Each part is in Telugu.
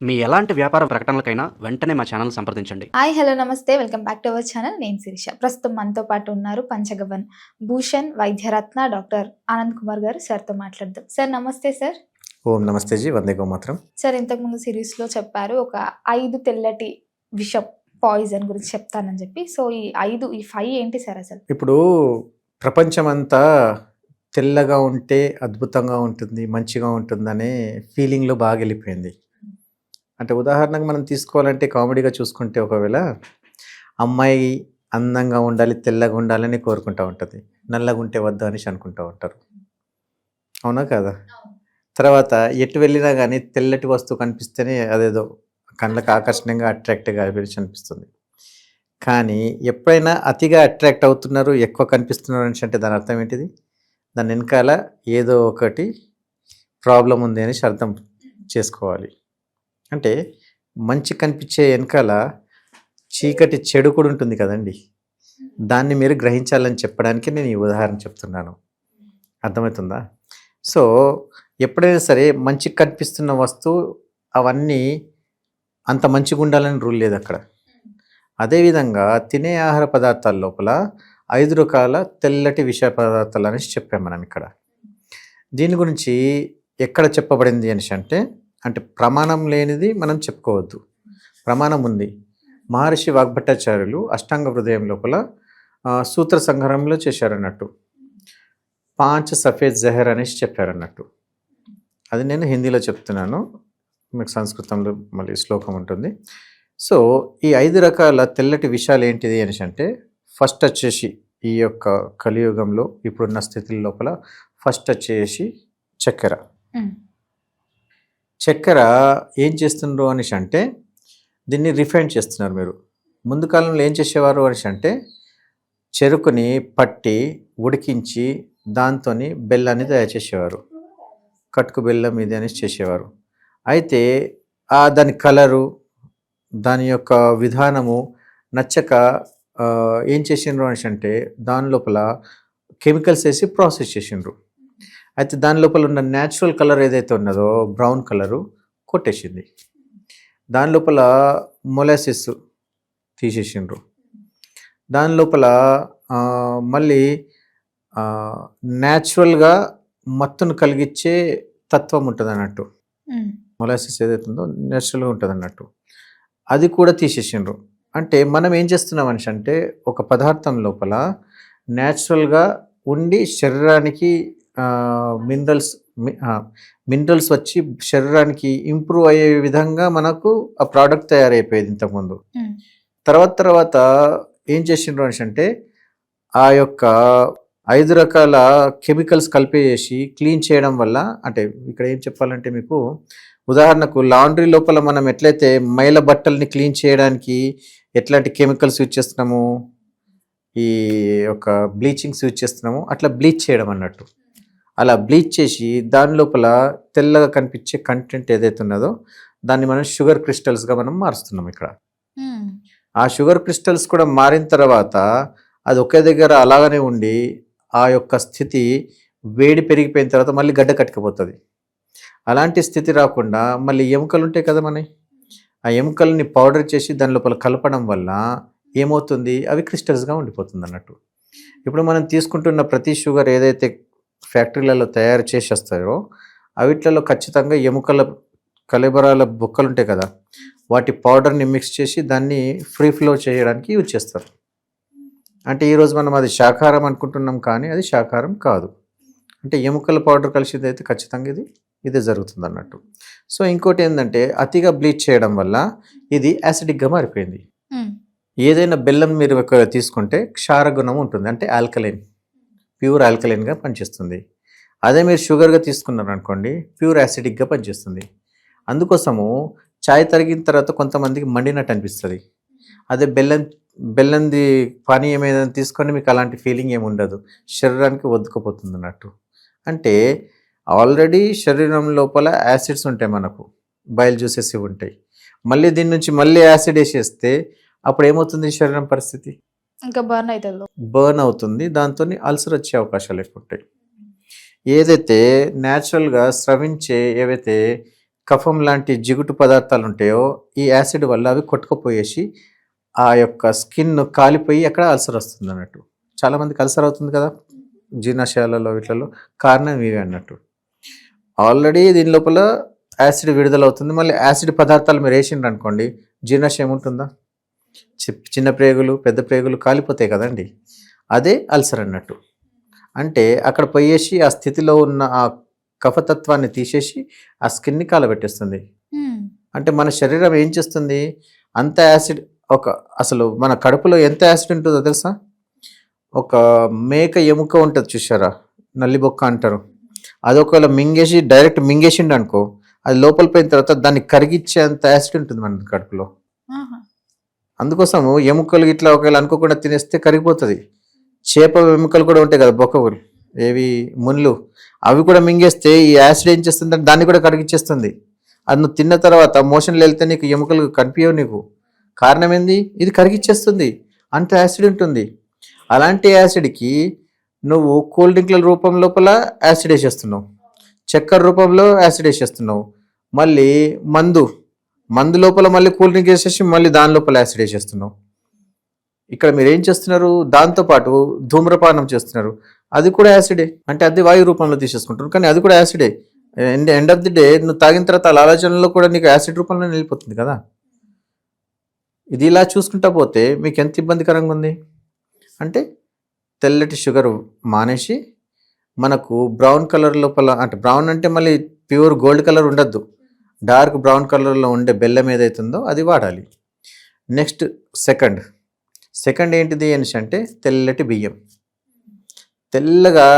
మీ ఎలాంటి వ్యాపార ప్రకటనలకైనా వెంటనే మా ఛానల్ సంప్రదించండి. హాయ్ హలో నమస్తే welcome back to our channel. నేను శిరీష. ప్రస్తుతం మనతో పాటు ఉన్నారు పంచగవ్వన్ భూషణ్ వైద్యరత్న డాక్టర్ ఆనంద్ కుమార్ గారు. సార్తో మాట్లాడదాం. సార్ నమస్తే సార్. ఓం నమస్తే జీ, వందే గోమాత్రం. సార్ ఇంతకుముందు సిరీస్లో చెప్పారు ఒక 5 తెల్లటి విషం పాయిజన్ గురించి చెప్తానని చెప్పి. సో ఈ 5 ఏంటి సార్ అసలు? ఇప్పుడు ప్రపంచమంతా తెల్లగా ఉంటే అద్భుతంగా ఉంటుంది, మంచిగా ఉంటుందనే ఫీలింగ్లో బాగా వెళ్ళిపోయింది. అంటే ఉదాహరణకు మనం తీసుకోవాలంటే కామెడీగా చూసుకుంటే ఒకవేళ అమ్మాయి అందంగా ఉండాలి, తెల్లగా ఉండాలని కోరుకుంటూ ఉంటుంది, నల్లగా ఉంటే వద్దు అనేసి అనుకుంటూ ఉంటారు. అవునా కదా? తర్వాత ఎటు వెళ్ళినా కానీ తెల్లటి వస్తువు కనిపిస్తేనే అదేదో కళ్ళకు ఆకర్షణీయంగా అట్రాక్ట్గా అనిపిస్తుంది. కానీ ఎప్పుడైనా అతిగా అట్రాక్ట్ అవుతున్నారు, ఎక్కువ కనిపిస్తున్నారు అనేసి అంటే దాని అర్థం ఏంటిది? దాని వెనకాల ఏదో ఒకటి ప్రాబ్లం ఉంది అనేసి అర్థం చేసుకోవాలి. అంటే మంచి కనిపించే వెనకాల చీకటి చెడు కూడా ఉంటుంది కదండి. దాన్ని మీరు గ్రహించాలని చెప్పడానికి నేను ఈ ఉదాహరణ చెప్తున్నాను. అర్థమవుతుందా? సో ఎప్పుడైనా సరే మంచి కనిపిస్తున్న వస్తువు అవన్నీ అంత మంచిగా ఉండాలని రూల్ లేదు అక్కడ. అదేవిధంగా తినే ఆహార పదార్థాల లోపల 5 రకాల తెల్లటి విష పదార్థాలు అనేసి చెప్పాం మనం ఇక్కడ. దీని గురించి ఎక్కడ చెప్పబడింది అనేసి అంటే ప్రమాణం లేనిది మనం చెప్పుకోవద్దు, ప్రమాణం ఉంది. మహర్షి వాగ్భట్టాచార్యులు అష్టాంగ హృదయం లోపల సూత్ర సంగ్రహంలో చేశారన్నట్టు. 5 సఫేద్ జహర్ అనేసి చెప్పారన్నట్టు. అది నేను హిందీలో చెప్తున్నాను, మీకు సంస్కృతంలో మళ్ళీ శ్లోకం ఉంటుంది. సో ఈ 5 రకాల తెల్లటి విషయాలు ఏంటిది అనేసి అంటే, ఫస్ట్ వచ్చేసి ఈ యొక్క కలియుగంలో ఇప్పుడున్న స్థితుల లోపల ఫస్ట్ వచ్చేసి చక్కెర. చక్కెర ఏం చేస్తున్నారు అనేసి అంటే దీన్ని రిఫైన్ చేస్తున్నారు. మీరు ముందు కాలంలో ఏం చేసేవారు అనేసి అంటే చెరుకుని పట్టి ఉడికించి దాంతో బెల్లాన్ని తయారు చేసేవారు, కట్టుకు బెల్లం ఇది అనేసి చేసేవారు. అయితే దాని కలరు, దాని యొక్క విధానము నచ్చక ఏం చేసిండ్రు అనేసి అంటే దాని లోపల కెమికల్స్ వేసి ప్రాసెస్ చేసిండ్రు. అయితే దాని లోపల ఉన్న న్యాచురల్ కలర్ ఏదైతే ఉన్నదో బ్రౌన్ కలరు కొట్టేసింది. దాని లోపల మొలాసిస్ తీసేసిండ్రు. దాని లోపల మళ్ళీ న్యాచురల్గా మత్తును కలిగించే తత్వం ఉంటుంది అన్నట్టు. మొలాసిస్ ఏదైతే ఉందో న్యాచురల్గా ఉంటుంది అన్నట్టు, అది కూడా తీసేసిండ్రు. అంటే మనం ఏం చేస్తున్నాం అనేసి అంటే ఒక పదార్థం లోపల న్యాచురల్గా ఉండి శరీరానికి మినరల్స్ వచ్చి శరీరానికి ఇంప్రూవ్ అయ్యే విధంగా మనకు ఆ ప్రోడక్ట్ తయారైపోయేది ఇంతకుముందు. తర్వాత ఏం చేసిండ్రు అనేసి అంటే ఆ యొక్క 5 రకాల కెమికల్స్ కలిపేసి క్లీన్ చేయడం వల్ల, అంటే ఇక్కడ ఏం చెప్పాలంటే మీకు ఉదాహరణకు లాండ్రీ లోపల మనం ఎట్లయితే మైల బట్టల్ని క్లీన్ చేయడానికి ఎట్లాంటి కెమికల్స్ యూజ్ చేస్తున్నాము, ఈ యొక్క బ్లీచింగ్స్ యూజ్ చేస్తున్నాము, అట్లా బ్లీచ్ చేయడం అన్నట్టు. అలా బ్లీచ్ చేసి దాని లోపల తెల్లగా కనిపించే కంటెంట్ ఏదైతే ఉన్నదో దాన్ని మనం షుగర్ క్రిస్టల్స్గా మనం మారుస్తున్నాం ఇక్కడ. ఆ షుగర్ క్రిస్టల్స్ కూడా మారిన తర్వాత అది ఒకే దగ్గర అలాగనే ఉండి ఆ యొక్క స్థితి వేడి పెరిగిపోయిన తర్వాత మళ్ళీ గడ్డ కట్టుకుపోతుంది. అలాంటి స్థితి రాకుండా మళ్ళీ ఎముకలు ఉంటాయి కదా మనకి, ఆ ఎముకల్ని పౌడర్ చేసి దాని లోపల కలపడం వల్ల ఏమవుతుంది, అవి క్రిస్టల్స్గా ఉండిపోతుంది అన్నట్టు. ఇప్పుడు మనం తీసుకుంటున్న ప్రతి షుగర్ ఏదైతే ఫ్యాక్టరీలలో తయారు చేసి వస్తాయో అవిట్లలో ఖచ్చితంగా ఎముకల కలబరాల బొక్కలు ఉంటాయి కదా, వాటి పౌడర్ని మిక్స్ చేసి దాన్ని ఫ్రీ ఫ్లో చేయడానికి యూజ్ చేస్తారు. అంటే ఈరోజు మనం అది శాకాహారం అనుకుంటున్నాం, కానీ అది శాకాహారం కాదు. అంటే ఎముకల పౌడర్ కలిసింది అయితే ఖచ్చితంగా ఇదే జరుగుతుంది అన్నట్టు. సో ఇంకోటి ఏంటంటే అతిగా బ్లీచ్ చేయడం వల్ల ఇది యాసిడిక్గా మారిపోయింది. ఏదైనా బెల్లం మీరు తీసుకుంటే క్షారగుణం ఉంటుంది, అంటే ఆల్కలైన్, ప్యూర్ ఆల్కలైన్గా పనిచేస్తుంది. అదే మీరు షుగర్గా తీసుకున్నారు అనుకోండి, ప్యూర్ యాసిడిక్గా పనిచేస్తుంది. అందుకోసము చాయ్ తరిగిన తర్వాత కొంతమందికి మండినట్టు అనిపిస్తుంది. అదే బెల్లంది పానీయం ఏదైనా తీసుకొని మీకు అలాంటి ఫీలింగ్ ఏమి ఉండదు, శరీరానికి ఒద్దుకుపోతుంది అన్నట్టు. అంటే ఆల్రెడీ శరీరం లోపల యాసిడ్స్ ఉంటాయి, మనకు బయల్ జ్యూసెస్ ఉంటాయి. మళ్ళీ దీని నుంచి మళ్ళీ యాసిడ్ వేసేస్తే అప్పుడు ఏమవుతుంది శరీరం పరిస్థితి? ఇంకా బర్న్ అవుతుంది. దాంతో అల్సర్ వచ్చే అవకాశాలు ఎక్కువ ఉంటాయి. ఏదైతే న్యాచురల్గా స్రవించే ఏవైతే కఫం లాంటి జిగుటు పదార్థాలు ఉంటాయో ఈ యాసిడ్ వల్ల అవి కొట్టుకుపోయేసి ఆ యొక్క స్కిన్ కాలిపోయి అక్కడ అల్సర్ వస్తుంది అన్నట్టు. చాలామందికి అల్సర్ అవుతుంది కదా జీర్ణాశయాలలో వీటిలలో, కారణం ఇవి అన్నట్టు. ఆల్రెడీ దీని లోపల యాసిడ్ విడుదలవుతుంది. మళ్ళీ యాసిడ్ పదార్థాలు మీరు వేసిండ్రు అనుకోండి, జీర్ణాశయం ఉంటుందా? చిన్న ప్రేగులు పెద్ద ప్రేగులు కాలిపోతాయి కదండి. అదే అల్సర్ అన్నట్టు. అంటే అక్కడ పోయేసి ఆ స్థితిలో ఉన్న ఆ కఫతత్వాన్ని తీసేసి ఆ స్కిన్ని కాలబెట్టేస్తుంది. అంటే మన శరీరం ఏం చేస్తుంది, అంత యాసిడ్ అసలు మన కడుపులో ఎంత యాసిడ్ ఉంటుందో తెలుసా? ఒక మేక ఎముక ఉంటుంది చూసారా, నల్లిబొక్క అంటారు. అది ఒకవేళ మింగేసి డైరెక్ట్ మింగేసిండు అనుకో, అది లోపల పోయిన తర్వాత దాన్ని కరిగిచ్చేంత యాసిడ్ ఉంటుంది మన కడుపులో. అందుకోసము ఎముకలు ఇట్లా ఒకవేళ అనుకోకుండా తినేస్తే కరిగిపోతుంది. చేప ఎముకలు కూడా ఉంటాయి కదా, బొక్కలు, ఏవి ముళ్ళు, అవి కూడా మింగేస్తే ఈ యాసిడ్ ఏం చేస్తుంది, దాన్ని కూడా కరిగిచ్చేస్తుంది. అది నువ్వు తిన్న తర్వాత మోషన్లు వెళ్తే నీకు ఎముకలు కనిపించవు. నీకు కారణం ఏంది, ఇది కరిగిచ్చేస్తుంది, అంత యాసిడ్ ఉంటుంది. అలాంటి యాసిడ్కి నువ్వు కూల్ డ్రింక్ల రూపం లోపల యాసిడ్ వేసేస్తున్నావు, చక్కెర రూపంలో యాసిడ్ వేసేస్తున్నావు, మళ్ళీ మందు లోపల మళ్ళీ కూల్ డ్రింక్ వేసేసి మళ్ళీ దాని లోపల యాసిడ్ వేసేస్తున్నావు. ఇక్కడ మీరు ఏం చేస్తున్నారు, దాంతోపాటు ధూమ్రపానం చేస్తున్నారు, అది కూడా యాసిడే. అంటే అది వాయు రూపంలో తీసేసుకుంటున్నారు, కానీ అది కూడా యాసిడే. ఎండ్ ఆఫ్ ది డే నువ్వు తాగిన తర్వాత ఆలోచనలో కూడా నీకు యాసిడ్ రూపంలో వెళ్ళిపోతుంది కదా. ఇది ఇలా చూసుకుంటా పోతే మీకు ఎంత ఇబ్బందికరంగా ఉంది అంటే, తెల్లటి షుగర్ మానేసి మనకు బ్రౌన్ కలర్ లోపల, అంటే బ్రౌన్ అంటే మళ్ళీ ప్యూర్ గోల్డ్ కలర్ ఉండద్దు, డార్క్ బ్రౌన్ కలర్లో ఉండే బెల్లం ఏదైతుందో అది వాడాలి. నెక్స్ట్ సెకండ్ ఏంటిది అనేసి అంటే తెల్లటి బియ్యం. తెల్లగా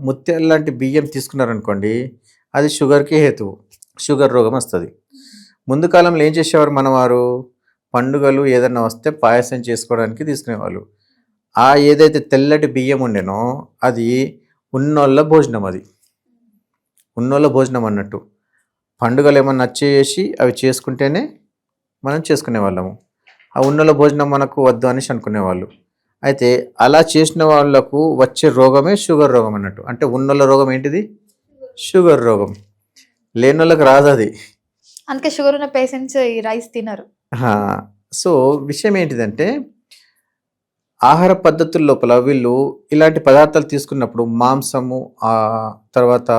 ముత్యాల లాంటి బియ్యం తీసుకున్నారనుకోండి, అది షుగర్కి హేతువు, షుగర్ రోగం వస్తుంది. ముందు కాలంలో ఏం చేసేవారు మనవారు, పండుగలు ఏదన్నా వస్తే పాయసం చేసుకోవడానికి తీసుకునేవాళ్ళు. ఆ ఏదైతే తెల్లటి బియ్యం ఉండేనో అది ఉన్నోళ్ళ భోజనం, అది ఉన్నోళ్ళ భోజనం అన్నట్టు. పండుగలు ఏమన్నా వచ్చేసి అవి చేసుకుంటేనే మనం చేసుకునే వాళ్ళము. ఆ ఉన్నోళ్ళ భోజనం మనకు వద్దు అనేసి అనుకునేవాళ్ళు. అయితే అలా చేసిన వాళ్ళకు వచ్చే రోగమే షుగర్ రోగం అన్నట్టు. అంటే ఉన్నోళ్ళ రోగం ఏంటిది, షుగర్ రోగం. లేని వాళ్ళకి రాదు అది. అందుకే షుగర్ ఉన్న పేషెంట్స్ ఈ రైస్ తినరు. సో విషయం ఏంటిదంటే, ఆహార పద్ధతుల లోపల వీళ్ళు ఇలాంటి పదార్థాలు తీసుకున్నప్పుడు మాంసము, తర్వాత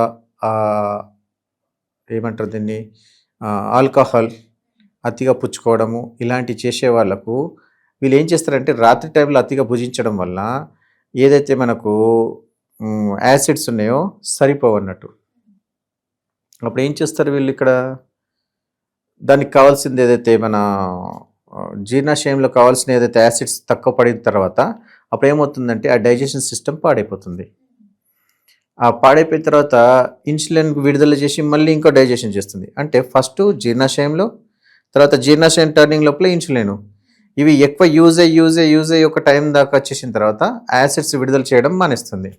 ఏమంటారు దీన్ని, ఆల్కహాల్ అతిగా పుచ్చుకోవడము, ఇలాంటివి చేసే వాళ్ళకు వీళ్ళు ఏం చేస్తారంటే రాత్రి టైంలో అతిగా భుజించడం వల్ల ఏదైతే మనకు యాసిడ్స్ ఉన్నాయో సరిపోవన్నట్టు. అప్పుడు ఏం చేస్తారు వీళ్ళు, ఇక్కడ దానికి కావాల్సింది ఏదైతే మన జీర్ణాశయంలో కావాల్సిన ఏదైతే యాసిడ్స్ తక్కువ పడిన తర్వాత అప్పుడు ఏమవుతుందంటే ఆ డైజెషన్ సిస్టమ్ పాడైపోతుంది. ఆ పాడైపోయిన తర్వాత ఇన్సులిన్ విడుదల చేసి మళ్ళీ ఇంకో డైజెషన్ చేస్తుంది. అంటే ఫస్ట్ జీర్ణాశయంలో, తర్వాత జీర్ణాశయం టర్నింగ్ లోపల ఇన్సులిన్, ఇవి ఎక్కువ యూజ్ అయ్యి ఒక టైం దాకా వచ్చేసిన తర్వాత యాసిడ్స్ విడుదల చేయడం మానేస్తుంది.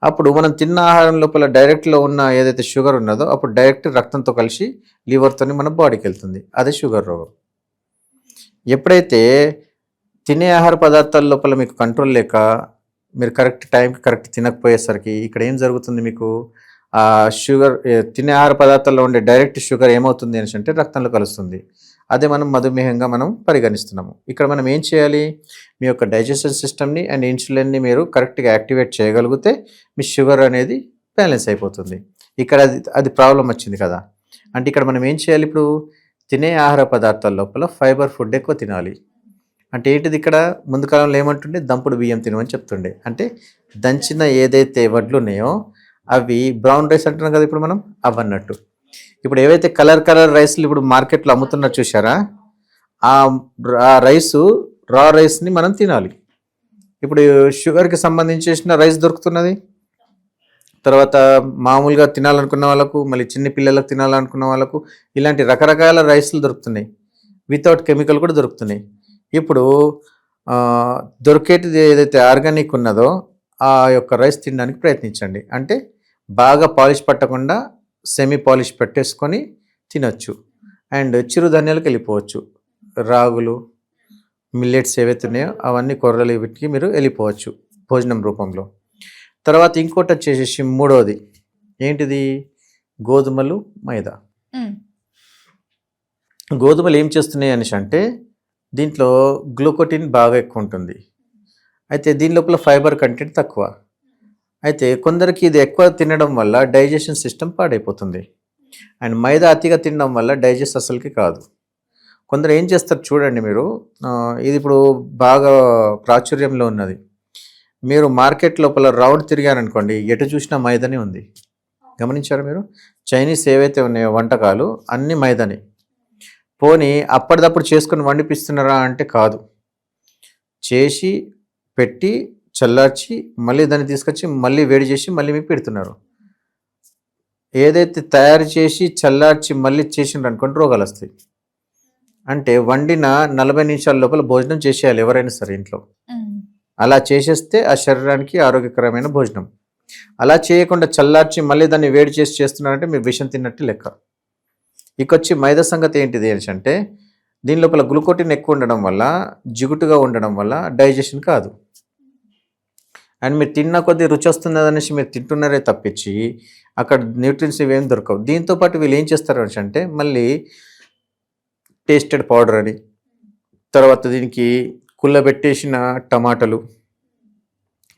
అప్పుడు మనం తిన్న ఆహారం లోపల డైరెక్ట్లో ఉన్న ఏదైతే షుగర్ ఉన్నదో అప్పుడు డైరెక్ట్ రక్తంతో కలిసి లివర్తో మన బాడీకి వెళ్తుంది. అదే షుగర్ రోగం. ఎప్పుడైతే తినే ఆహార పదార్థాల లోపల మీకు కంట్రోల్ లేక మీరు కరెక్ట్ టైంకి కరెక్ట్ తినకపోయేసరికి ఇక్కడ ఏం జరుగుతుంది, మీకు ఆ షుగర్ తినే ఆహార పదార్థాల్లో ఉండే డైరెక్ట్ షుగర్ ఏమవుతుంది అనేసి అంటే రక్తంలో కలుస్తుంది. అదే మనం మధుమేహంగా మనం పరిగణిస్తున్నాము. ఇక్కడ మనం ఏం చేయాలి, మీ యొక్క డైజెషన్ సిస్టమ్ని అండ్ ఇన్సులిన్ని మీరు కరెక్ట్గా యాక్టివేట్ చేయగలిగితే మీ షుగర్ అనేది బ్యాలెన్స్ అయిపోతుంది. ఇక్కడ అది ప్రాబ్లం వచ్చింది కదా. అంటే ఇక్కడ మనం ఏం చేయాలి, ఇప్పుడు తినే ఆహార పదార్థాల లోపల ఫైబర్ ఫుడ్ ఎక్కువ తినాలి. అంటే ఏంటిది, ఇక్కడ ముందు కాలంలో ఏమంటుండే దంపుడు బియ్యం తినమని చెప్తుండే. అంటే దంచిన ఏదైతే వడ్లు ఉన్నాయో అవి బ్రౌన్ రైస్ అంటున్నాం కదా ఇప్పుడు మనం, అవన్నట్టు. ఇప్పుడు ఏవైతే కలర్ రైస్లు ఇప్పుడు మార్కెట్లో అమ్ముతున్నారు చూసారా, ఆ రైసు రా రైస్ని మనం తినాలి. ఇప్పుడు షుగర్కి సంబంధించిన రైస్ దొరుకుతున్నది, తర్వాత మామూలుగా తినాలనుకున్న వాళ్ళకు, మళ్ళీ చిన్న పిల్లలకు తినాలనుకున్న వాళ్ళకు ఇలాంటి రకరకాల రైస్లు దొరుకుతున్నాయి, వితౌట్ కెమికల్ కూడా దొరుకుతున్నాయి. ఇప్పుడు దొరికేటిది ఏదైతే ఆర్గానిక్ ఉన్నదో ఆ యొక్క రైస్ తినడానికి ప్రయత్నించండి. అంటే బాగా పాలిష్ పట్టకుండా సెమీ పాలిష్ పెట్టేసుకొని తినొచ్చు. అండ్ చిరుధాన్యాలకు వెళ్ళిపోవచ్చు, రాగులు, మిల్లెట్స్ ఏవైతే ఉన్నాయో అవన్నీ కొర్రలు వీటికి మీరు వెళ్ళిపోవచ్చు భోజనం రూపంలో. తర్వాత ఇంకోటి వచ్చేసేసి మూడవది ఏంటిది, గోధుమలు, మైదా. గోధుమలు ఏం చేస్తున్నాయి అనేసి అంటే దీంట్లో గ్లూకోటిన్ బాగా ఎక్కువ ఉంటుంది. అయితే దీని లోపల ఫైబర్ కంటెంట్ తక్కువ. అయితే కొందరికి ఇది ఎక్కువ తినడం వల్ల డైజెషన్ సిస్టమ్ పాడైపోతుంది. అండ్ మైదా అతిగా తినడం వల్ల డైజెస్ట్ అసలుకి కాదు. కొందరు ఏం చేస్తారు చూడండి మీరు, ఇది ఇప్పుడు బాగా ప్రాచుర్యంలో ఉన్నది. మీరు మార్కెట్ లోపల రౌండ్ తిరిగారనుకోండి, ఎటు చూసినా మైదానే ఉంది. గమనించారా మీరు? చైనీస్ ఏవైతే ఉన్నాయో వంటకాలు అన్నీ మైదానే. పోనీ అప్పటిదప్పుడు చేసుకొని వండిపిస్తున్నారా అంటే కాదు, చేసి పెట్టి చల్లార్చి మళ్ళీ దాన్ని తీసుకొచ్చి మళ్ళీ వేడి చేసి మళ్ళీ మీకు పెడుతున్నారు. ఏదైతే తయారు చేసి చల్లార్చి మళ్ళీ చేసిండ్రు అనుకోండి రోగాలు వస్తాయి. అంటే వండిన 40 నిమిషాల లోపల భోజనం చేసేయాలి ఎవరైనా సరే ఇంట్లో. అలా చేసేస్తే ఆ శరీరానికి ఆరోగ్యకరమైన భోజనం. అలా చేయకుండా చల్లార్చి మళ్ళీ దాన్ని వేడి చేసి చేస్తున్నారంటే మీరు విషం తిన్నట్టు లెక్క. ఇకొచ్చి మైదా సంగతి ఏంటిది అంటే దీని లోపల గ్లూకోటిన్ ఎక్కువ ఉండడం వల్ల, జిగుటుగా ఉండడం వల్ల డైజెషన్ కాదు. అండ్ మీరు తిన్న కొద్దీ రుచి వస్తుంది అనేసి మీరు తింటున్నారే తప్పించి అక్కడ న్యూట్రియన్స్ ఇవేం దొరకవు. దీంతోపాటు వీళ్ళు ఏం చేస్తారు అంటే మళ్ళీ టేస్టెడ్ పౌడర్ అని, తర్వాత దీనికి కుళ్ళబెట్టేసిన టమాటాలు,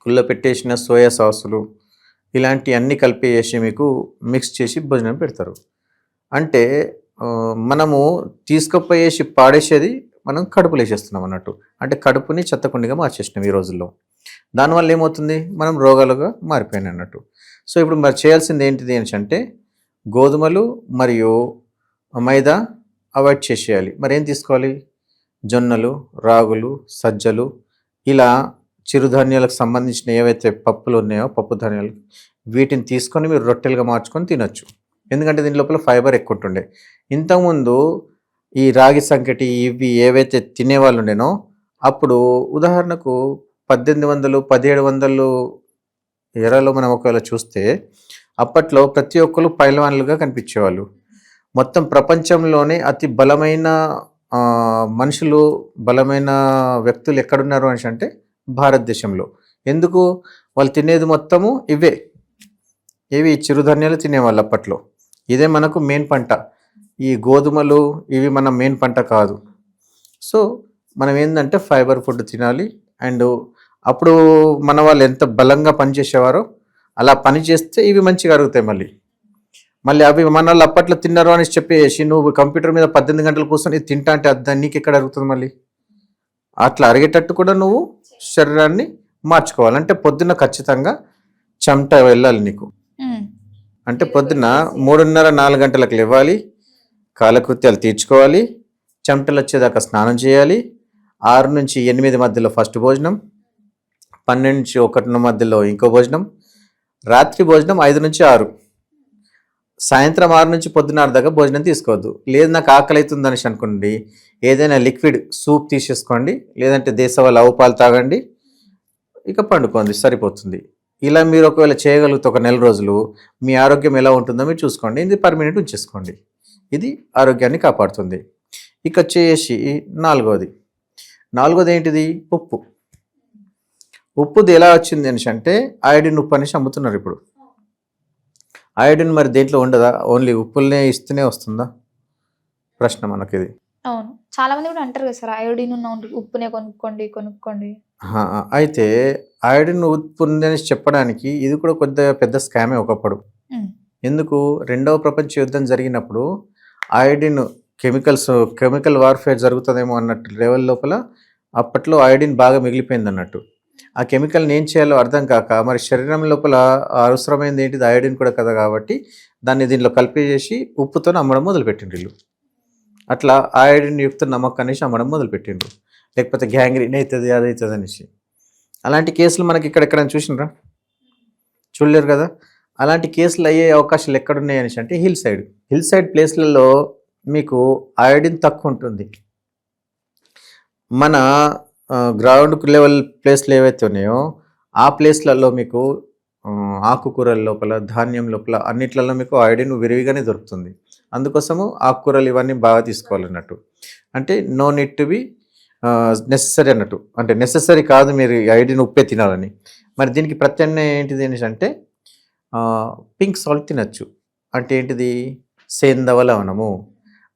కుళ్ళబెట్టేసిన సోయా సాసులు, ఇలాంటి అన్నీ కలిపేసి మీకు మిక్స్ చేసి భోజనం పెడతారు. అంటే మనము తీసుకుపోయేసి పాడేసేది మనం కడుపులో వేసేస్తున్నాం అన్నట్టు. అంటే కడుపుని చెత్తకుండిగా మార్చేసినాం ఈ రోజుల్లో. దానివల్ల ఏమవుతుంది, మనం రోగాలుగా మారిపోయినాయి అన్నట్టు. సో ఇప్పుడు మరి చేయాల్సింది ఏంటిది అంటే గోధుమలు మరియు మైదా అవాయిడ్ చేసేయాలి. మరి ఏం తీసుకోవాలి? జొన్నలు, రాగులు, సజ్జలు, ఇలా చిరుధాన్యాలకు సంబంధించిన ఏవైతే పప్పులు ఉన్నాయో పప్పు ధాన్యాలు, వీటిని తీసుకొని మీరు రొట్టెలుగా మార్చుకొని తినొచ్చు. ఎందుకంటే దీని లోపల ఫైబర్ ఎక్కువ ఉంటుండే. ఇంతకుముందు ఈ రాగి సంకటి ఇవి ఏవైతే తినేవాళ్ళు ఉండేనో అప్పుడు ఉదాహరణకు 1800, 1700 ఎరాలో మనం ఒకవేళ చూస్తే అప్పట్లో ప్రతి ఒక్కరు పైల్వాన్లుగా కనిపించేవాళ్ళు. మొత్తం ప్రపంచంలోనే అతి బలమైన మనుషులు, బలమైన వ్యక్తులు ఎక్కడున్నారు అంటే భారతదేశంలో. ఎందుకు? వాళ్ళు తినేది మొత్తము ఇవి చిరుధాన్యాలు తినేవాళ్ళు అప్పట్లో. ఇదే మనకు మెయిన్ పంట. ఈ గోధుమలు ఇవి మన మెయిన్ పంట కాదు. సో మనం ఏంటంటే ఫైబర్ ఫుడ్ తినాలి. అండ్ అప్పుడు మన వాళ్ళు ఎంత బలంగా పనిచేసేవారో అలా పని చేస్తే ఇవి మంచిగా అరుగుతాయి. మళ్ళీ అవి మన వాళ్ళు అప్పట్లో తిన్నారు అని చెప్పేసి నువ్వు కంప్యూటర్ మీద 18 గంటలు కూర్చొని తింటా అంటే అది నీకు ఎక్కడ అరుగుతుంది? మళ్ళీ అట్లా అరిగేటట్టు కూడా నువ్వు శరీరాన్ని మార్చుకోవాలంటే పొద్దున్న ఖచ్చితంగా చెమట వెళ్ళాలి నీకు. అంటే పొద్దున్న 3:30-4 గంటలకు లేవాలి, కాలకృత్యాలు తీర్చుకోవాలి, చెమటలు వచ్చేదాకా స్నానం చేయాలి. 6 నుంచి 8 మధ్యలో ఫస్ట్ భోజనం, 12 నుంచి 1 మధ్యలో ఇంకో భోజనం, రాత్రి భోజనం 5 నుంచి 6, సాయంత్రం 6 నుంచి పొద్దున్న 6 దాకా భోజనం తీసుకోవద్దు. లేదు నాకు ఆకలి అవుతుంది అనేసి అనుకోండి, ఏదైనా లిక్విడ్ సూప్ తీసేసుకోండి, లేదంటే దేశవాళీ ఆవు పాలు తాగండి, ఇక పండుకోండి, సరిపోతుంది. ఇలా మీరు ఒకవేళ చేయగలిగితే ఒక నెల రోజులు మీ ఆరోగ్యం ఎలా ఉంటుందో మీరు చూసుకోండి. ఇది పర్మనెంట్ ఉంచేసుకోండి. ఇది ఆరోగ్యాన్ని కాపాడుతుంది. ఇక వచ్చేసి నాలుగోది ఏంటిది? ఉప్పుది ఎలా వచ్చింది అంటే అయోడిన్ ఉప్పు అనేసి అమ్ముతున్నారు ఇప్పుడు. అయోడిన్ మరి దేంట్లో ఉండదా? ఓన్లీ ఉప్పులనే ఇస్తూనే వస్తుందా? ప్రశ్న మనకి ఇది. అవును, చాలా మంది కూడా అంటారు కదా సార్, అయోడిన్ ఉన్న ఉప్పునే కొనుక్కోండి. అయితే అయోడిన్ ఉప్పు ఉందని చెప్పడానికి ఇది కూడా కొద్దిగా పెద్ద స్కామే ఒకప్పుడు. ఎందుకు? 2వ ప్రపంచ యుద్ధం జరిగినప్పుడు అయోడిన్ కెమికల్ వార్ఫేర్ జరుగుతుందేమో అన్నట్టు లెవెల్ లోపల అప్పట్లో అయోడిన్ బాగా మిగిలిపోయింది అన్నట్టు. ఆ కెమికల్ని ఏం చేయాలో అర్థం కాక మరి శరీరం లోపల అవసరమైంది ఏంటిది? అయోడిన్ కూడా కదా, కాబట్టి దాన్ని దీనిలో కలిపి చేసి ఉప్పుతో అమ్మడం మొదలుపెట్టిండ్రు వీళ్ళు. అట్లా అయోడిన్ యుక్త నమ్మకం అనేసి అమ్మడం మొదలుపెట్టిండ్రు. లేకపోతే గ్యాంగ్రీన్ అవుతుంది అదవుతుంది అనేసి. అలాంటి కేసులు మనకి ఇక్కడెక్కడ చూసినరా? చూడలేరు కదా. అలాంటి కేసులు అయ్యే అవకాశాలు ఎక్కడున్నాయి అనేసి అంటే హిల్ సైడ్ ప్లేస్లలో మీకు అయోడిన్ తక్కువ ఉంటుంది. మన గ్రౌండ్ లెవెల్ ప్లేస్లు ఏవైతే ఉన్నాయో ఆ ప్లేస్లలో మీకు ఆకుకూరల లోపల, ధాన్యం లోపల అన్నిట్లలో మీకు అయోడిన్ విరివిగానే దొరుకుతుంది. అందుకోసము ఆకుకూరలు ఇవన్నీ బాగా తీసుకోవాలన్నట్టు. అంటే no need to be necessary అన్నట్టు. అంటే నెసెసరీ కాదు మీరు అయోడిన్ ఉప్పే తినాలని. మరి దీనికి ప్రత్యామ్నాయం ఏంటిది అంటే పింక్ సాల్ట్ తినచ్చు. అంటే ఏంటిది? సేందవ లవణము.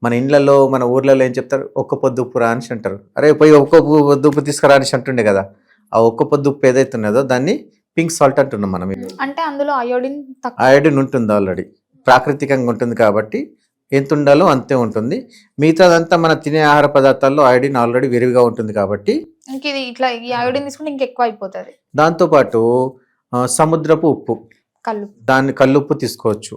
మన ఇండ్లలో మన ఊర్లలో ఏం చెప్తారు, ఒక్క పొద్దు ఉప్పురా అని అంటారు. అరే పోయి ఒక్క పొద్దు ఉప్పు తీసుకురా అని అంటుండే కదా. ఆ ఒక్క పొద్దు ఉప్పు ఏదైతే ఉన్నదో దాన్ని పింక్ సాల్ట్ అంటున్నాం మనం. అంటే అందులో అయోడిన్ తక్కువ. అయోడిన్ ఉంటుంది ఆల్రెడీ, ప్రాకృతికంగా ఉంటుంది కాబట్టి ఎంత ఉండాలో అంతే ఉంటుంది. మిగతాదంతా మన తినే ఆహార పదార్థాల్లో అయోడిన్ ఆల్రెడీ విరివిగా ఉంటుంది కాబట్టి ఇంక ఇది ఇట్లా ఈ అయోడిన్ తీసుకుంటే ఇంకెక్కువ అయిపోతుంది. దాంతోపాటు సముద్రపు ఉప్పు, దాన్ని కల్లుప్పు తీసుకోవచ్చు.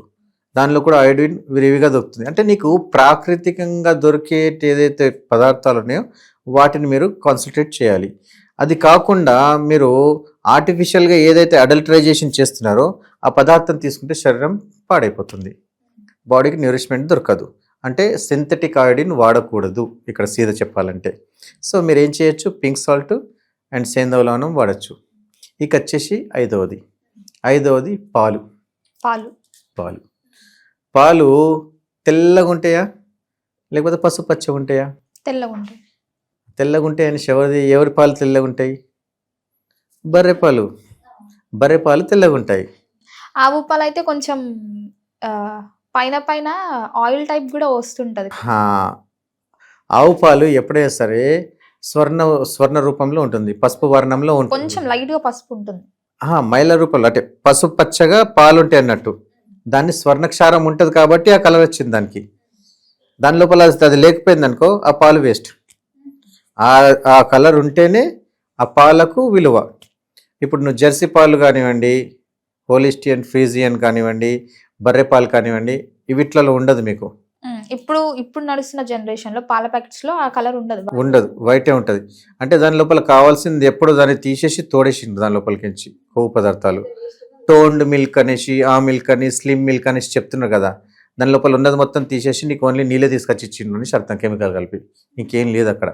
దానిలో కూడా అయోడిన్ విరివిగా దొరుకుతుంది. అంటే నీకు ప్రాకృతికంగా దొరికే ఏదైతే పదార్థాలు ఉన్నాయో వాటిని మీరు కాన్సన్ట్రేట్ చేయాలి. అది కాకుండా మీరు ఆర్టిఫిషియల్గా ఏదైతే అడల్టరైజేషన్ చేస్తున్నారో ఆ పదార్థం తీసుకుంటే శరీరం పాడైపోతుంది, బాడీకి న్యూరిష్మెంట్ దొరకదు. అంటే సింథటిక్ అయోడిన్ వాడకూడదు ఇక్కడ సీదా చెప్పాలంటే. సో మీరు ఏం చేయొచ్చు, పింక్ సాల్ట్ అండ్ సేందవ లవణం వాడచ్చు. ఇక వచ్చేసి ఐదవది పాలు. పాలు పాలు తెల్లగా ఉంటాయా లేకపోతే పసుపచ్చగా ఉంటాయా? తెల్లగా ఉంటాయని ఎవరి పాలు తెల్లగా ఉంటాయి? బర్రె పాలు తెల్లగా ఉంటాయి. ఆవు పాలు అయితే కొంచెం పైన ఆయిల్ టైప్ కూడా వస్తుంటది. ఆవు పాలు ఎప్పుడైనా సరే స్వర్ణ రూపంలో ఉంటుంది, పసుపు వర్ణంలో ఉంటుంది, కొంచెం లైట్ గా పసుపు ఉంటుంది. మైల రూపంలో అంటే పసుపు పచ్చగా పాలు ఉంటాయి అన్నట్టు. దాన్ని స్వర్ణక్షారం ఉంటుంది కాబట్టి ఆ కలర్ వచ్చింది దానికి. దాని లోపల అది లేకపోయింది అనుకో ఆ పాలు వేస్ట్. ఆ కలర్ ఉంటేనే ఆ పాలకు విలువ. ఇప్పుడు నువ్వు జెర్సీ పాలు కానివ్వండి, హోలిస్టియన్ ఫ్రీజియన్ కానివ్వండి, బర్రె పాలు కానివ్వండి, వీటిలలో ఉండదు మీకు. ఇప్పుడు నడుస్తున్న జనరేషన్ లో పాల ప్యాకెట్స్ లో ఆ కలర్ ఉండదు, వైటే ఉంటుంది. అంటే దాని లోపల కావాల్సింది ఎప్పుడు దాన్ని తీసేసి తోడేసిండు దాని లోపలికి కొవ్వు పదార్థాలు. టోన్డ్ మిల్క్ అనేసి, ఆ మిల్క్ అని, స్లిమ్ మిల్క్ అనేసి చెప్తున్నారు కదా. దాని లోపల ఉన్నది మొత్తం తీసేసి నీకు ఓన్లీ నీళ్ళే తీసుకొచ్చి ఇచ్చిండు అని అర్థం, కెమికల్ కలిపి. ఇంకేం లేదు అక్కడ.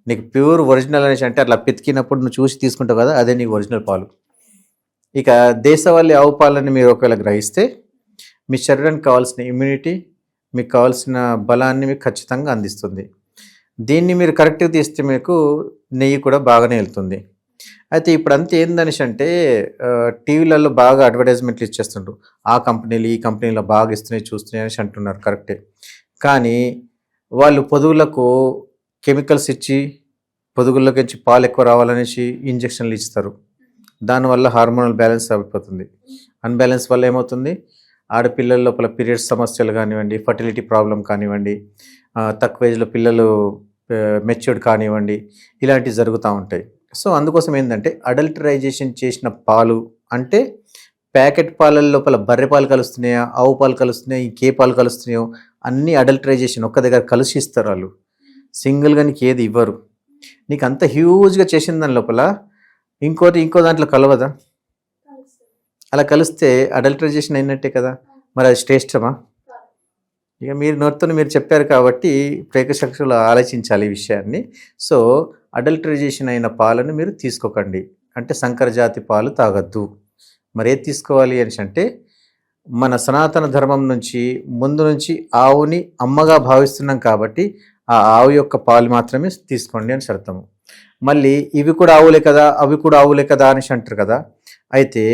నీకు ప్యూర్ ఒరిజినల్ అనేసి అంటే అట్లా పితికినప్పుడు నువ్వు చూసి తీసుకుంటావు కదా, అదే నీకు ఒరిజినల్ పాలు. ఇక దేశవాళీ ఆవు పాలని మీరు ఒకవేళ గ్రహిస్తే మీ శరీరానికి కావాల్సిన ఇమ్యూనిటీ, మీకు కావాల్సిన బలాన్ని మీకు ఖచ్చితంగా అందిస్తుంది. దీన్ని మీరు కరెక్ట్గా తీస్తే మీకు నెయ్యి కూడా బాగానే వెళ్తుంది. అయితే ఇప్పుడు అంతా ఏందనేసి అంటే టీవీలలో బాగా అడ్వర్టైజ్మెంట్లు ఇచ్చేస్తుండ్రు, ఆ కంపెనీలు ఈ కంపెనీలో బాగా ఇస్తున్నాయి చూస్తున్నాయి అనేసి అంటున్నారు, కరెక్టే. కానీ వాళ్ళు పొదుగులకు కెమికల్స్ ఇచ్చి పొదుగుల్లోకి వచ్చి పాలు ఎక్కువ రావాలనేసి ఇంజక్షన్లు ఇస్తారు. దానివల్ల హార్మోనల్ బ్యాలెన్స్ అయిపోతుంది. అన్బ్యాలెన్స్ వల్ల ఏమవుతుంది, ఆడపిల్లల లోపల పీరియడ్స్ సమస్యలు కానివ్వండి, ఫర్టిలిటీ ప్రాబ్లం కానివ్వండి, తక్కువ ఏజ్లో పిల్లలు మెచ్యూర్డ్ కానివ్వండి, ఇలాంటివి జరుగుతూ ఉంటాయి. సో అందుకోసం ఏంటంటే అడల్టరైజేషన్ చేసిన పాలు అంటే ప్యాకెట్ పాల లోపల బర్రె పాలు కలుస్తున్నాయా, ఆవు పాలు కలుస్తున్నాయా, ఇంకే పాలు కలుస్తున్నాయో అన్నీ అడల్టరైజేషన్ ఒక్క దగ్గర కలిసి ఇస్తారు వాళ్ళు. సింగిల్గా నీకు ఏది ఇవ్వరు. నీకు అంత హ్యూజ్గా చేసిన దాని లోపల ఇంకో దాంట్లో కలవదా? అలా కలిస్తే అడల్టరైజేషన్ అయినట్టే కదా. మరి అది శ్రేష్టమా? ఇక మీరు నోటితో మీరు చెప్పారు కాబట్టి ప్రేక్షకులు ఆలోచించాలి ఈ విషయాన్ని. సో అడల్టరైజేషన్ అయిన పాలను మీరు తీసుకోకండి. అంటే సంకర జాతి పాలు తాగద్దు. మరి ఏది తీసుకోవాలి అని అంటే మన సనాతన ధర్మం నుంచి ముందు నుంచి ఆవుని అమ్మగా భావిస్తున్నాం కాబట్టి ఆ ఆవు యొక్క పాలు మాత్రమే తీసుకోండి అని అర్థము. మళ్ళీ ఇవి కూడా ఆవులే కదా, అవి కూడా ఆవులే కదా అని అంటారు కదా. అయితే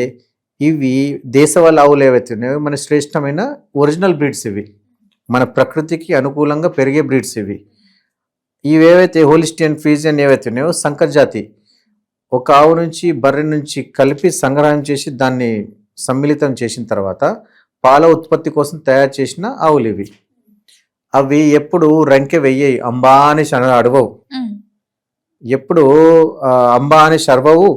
ఇవి దేశవాళీ ఆవులు ఏవైతే ఉన్నాయో మన శ్రేష్టమైన ఒరిజినల్ బ్రీడ్స్ ఇవి, మన ప్రకృతికి అనుకూలంగా పెరిగే బ్రీడ్స్ ఇవి. ఇవేవైతే హోలిస్టియన్ ఫ్రీజియన్ ఏవైతే ఉన్నాయో సంకర జాతి, ఒక ఆవు నుంచి బర్రె నుంచి కలిపి సంగ్రహం చేసి దాన్ని సమ్మిళితం చేసిన తర్వాత పాల ఉత్పత్తి కోసం తయారు చేసిన ఆవులు ఇవి. అవి ఎప్పుడు రంకె వెయ్యాయి, అంబా అనేసి అడవవు, ఎప్పుడు అంబా అనేసి అరవవు,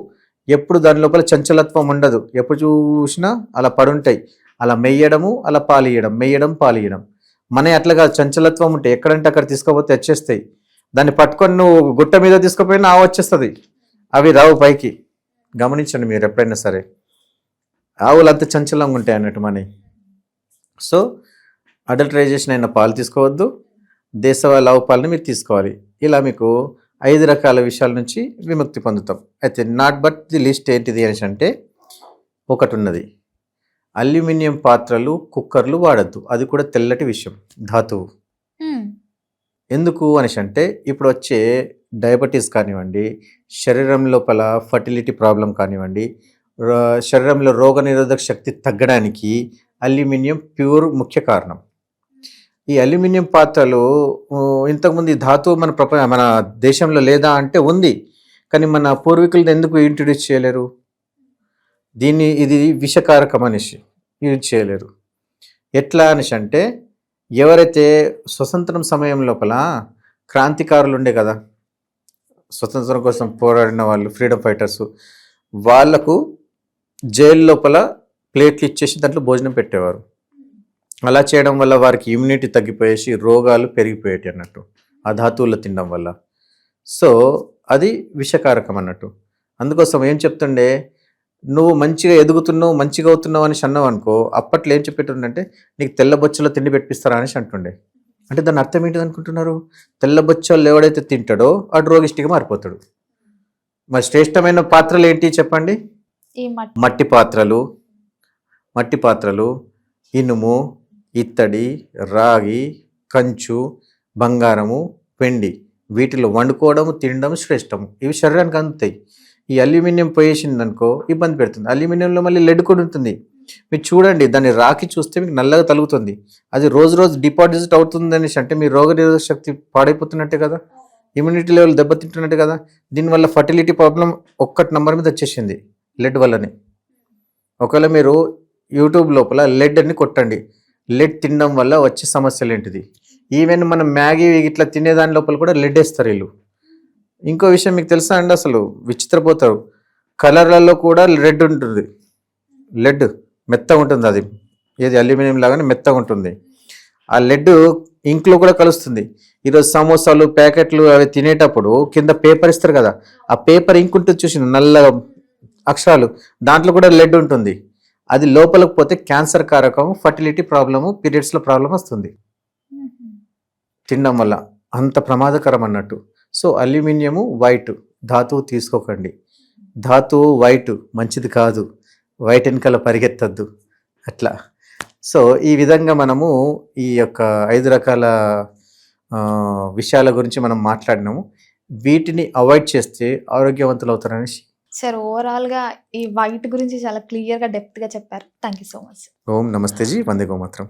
ఎప్పుడు దాని లోపల చంచలత్వం ఉండదు. ఎప్పుడు చూసినా అలా పడుంటాయి, అలా మెయ్యడము, అలా పాలియడం, మెయ్యడం పాలియడం. మన అట్లాగా చంచలత్వం ఉంటే ఎక్కడంటే అక్కడ తీసుకోపోతే వచ్చేస్తాయి. దాన్ని పట్టుకొని నువ్వు గుట్ట మీద తీసుకుపోయినా ఆవు వచ్చేస్తుంది, అవి రావు పైకి. గమనించండి మీరు ఎప్పుడైనా సరే, ఆవులు అంత చంచలంగా ఉంటాయి అన్నట్టు మనవి. సో అడల్టరైజేషన్ అయిన పాలు తీసుకోవద్దు, దేశవాళీ ఆవు పాలని మీరు తీసుకోవాలి. ఇలా మీకు 5 రకాల విషయాల నుంచి విముక్తి పొందుతాం. అయితే నాట్ బట్ ది లిస్ట్ ఏంటిది అనేసి అంటే ఒకటి ఉన్నది, అల్యూమినియం పాత్రలు కుక్కర్లు వాడద్దు. అది కూడా తెల్లటి విషయం, ధాతువు. ఎందుకు అనేసి అంటే ఇప్పుడు వచ్చే డయాబెటీస్ కానివ్వండి, శరీరం లోపల ఫర్టిలిటీ ప్రాబ్లం కానివ్వండి, శరీరంలో రోగనిరోధక శక్తి తగ్గడానికి అల్యూమినియం ప్యూర్ ముఖ్య కారణం. ఈ అల్యూమినియం పాత్రలు ఇంతకుముందు ఈ ధాతువు మన దేశంలో లేదా అంటే ఉంది, కానీ మన పూర్వీకులు ఎందుకు ఇంట్రడ్యూస్ చేయలేరు? ఇది విషకారకం అనేసి యూజ్ చేయలేరు. ఎట్లా అనేసి అంటే, ఎవరైతే స్వతంత్రం సమయం లోపల క్రాంతికారులు ఉండే కదా, స్వతంత్రం కోసం పోరాడిన వాళ్ళు, ఫ్రీడమ్ ఫైటర్స్, వాళ్లకు జైలు లోపల ప్లేట్లు ఇచ్చేసి దాంట్లో భోజనం పెట్టేవారు. అలా చేయడం వల్ల వారికి ఇమ్యూనిటీ తగ్గిపోయేసి రోగాలు పెరిగిపోయేటి అన్నట్టు, ఆ ధాతువులు తినడం వల్ల. సో అది విషకారకం అన్నట్టు. అందుకోసం ఏం చెప్తుండే, నువ్వు మంచిగా ఎదుగుతున్నావు, మంచిగా అవుతున్నావు అనేసి అన్నావు అనుకో, అప్పట్లో ఏం చెప్పేటుండంటే నీకు తెల్ల బొచ్చలో తిండి పెట్టిస్తారా అనేసి అంటుండే. అంటే దాని అర్థం ఏంటిది అనుకుంటున్నారు? తెల్ల బొచ్చలు ఎవడైతే తింటాడో అటు రోగిష్టిగా మారిపోతాడు. మరి శ్రేష్టమైన పాత్రలు ఏంటి చెప్పండి? ఈ మట్టి పాత్రలు, ఇనుము, ఇత్తడి, రాగి, కంచు, బంగారము, వెండి, వీటిలో వండుకోవడము, తినడం శ్రేష్టము. ఇవి శరీరానికి అందుతాయి. ఈ అల్యూమినియం పోయేసింది అనుకో ఇబ్బంది పెడుతుంది. అల్యూమినియంలో మళ్ళీ లెడ్ కూడా ఉంటుంది. మీరు చూడండి, దాన్ని రాకి చూస్తే మీకు నల్లగా తలుగుతుంది. అది రోజు డిపాజిట్ అవుతుంది అనేసి అంటే మీ రోగనిరోధక శక్తి పాడైపోతున్నట్టే కదా, ఇమ్యూనిటీ లెవెల్ దెబ్బతింటున్నట్టే కదా. దీనివల్ల ఫర్టిలిటీ ప్రాబ్లం ఒక్కటి నంబర్ మీద వచ్చేసింది లెడ్ వల్లనే. ఒకవేళ మీరు యూట్యూబ్ లోపల లెడ్ అని కొట్టండి, లెడ్ తినడం వల్ల వచ్చే సమస్యలు ఏంటిది. ఈవెన్ మనం మ్యాగీ ఇట్లా తినేదాని లోపల కూడా లెడ్ వేస్తారు వీళ్ళు. ఇంకో విషయం మీకు తెలుసా అండి, అసలు విచిత్రపోతారు, కలర్లలో కూడా రెడ్ ఉంటుంది. లెడ్ మెత్తగా ఉంటుంది, అది ఏది అల్యూమినియం లాగానే మెత్తగా ఉంటుంది. ఆ లెడ్ ఇంక్లో కూడా కలుస్తుంది. ఈరోజు సమోసాలు ప్యాకెట్లు అవి తినేటప్పుడు కింద పేపర్ ఇస్తారు కదా, ఆ పేపర్ ఇంక్ ఉంటుంది చూసింది, నల్ల అక్షరాలు, దాంట్లో కూడా లెడ్ ఉంటుంది. అది లోపలికి పోతే క్యాన్సర్ కారకం, ఫర్టిలిటీ ప్రాబ్లము, పీరియడ్స్లో ప్రాబ్లం వస్తుంది తినడం వల్ల. అంత ప్రమాదకరం అన్నట్టు. సో అల్యూమినియము వైట్ ధాతువు తీసుకోకండి. ధాతువు వైట్ మంచిది కాదు, వైట్ వెనకాల పరిగెత్తద్దు అట్లా. సో ఈ విధంగా మనము ఈ యొక్క 5 రకాల విషయాల గురించి మనం మాట్లాడినాము. వీటిని అవాయిడ్ చేస్తే ఆరోగ్యవంతులు అవుతారనేసి. సార్ ఓవరాల్గా ఈ వైట్ గురించి చాలా క్లియర్గా డెప్త్గా చెప్పారు. Thank you so much. ఓం నమస్తే జీ, వందే గోమాత్రం.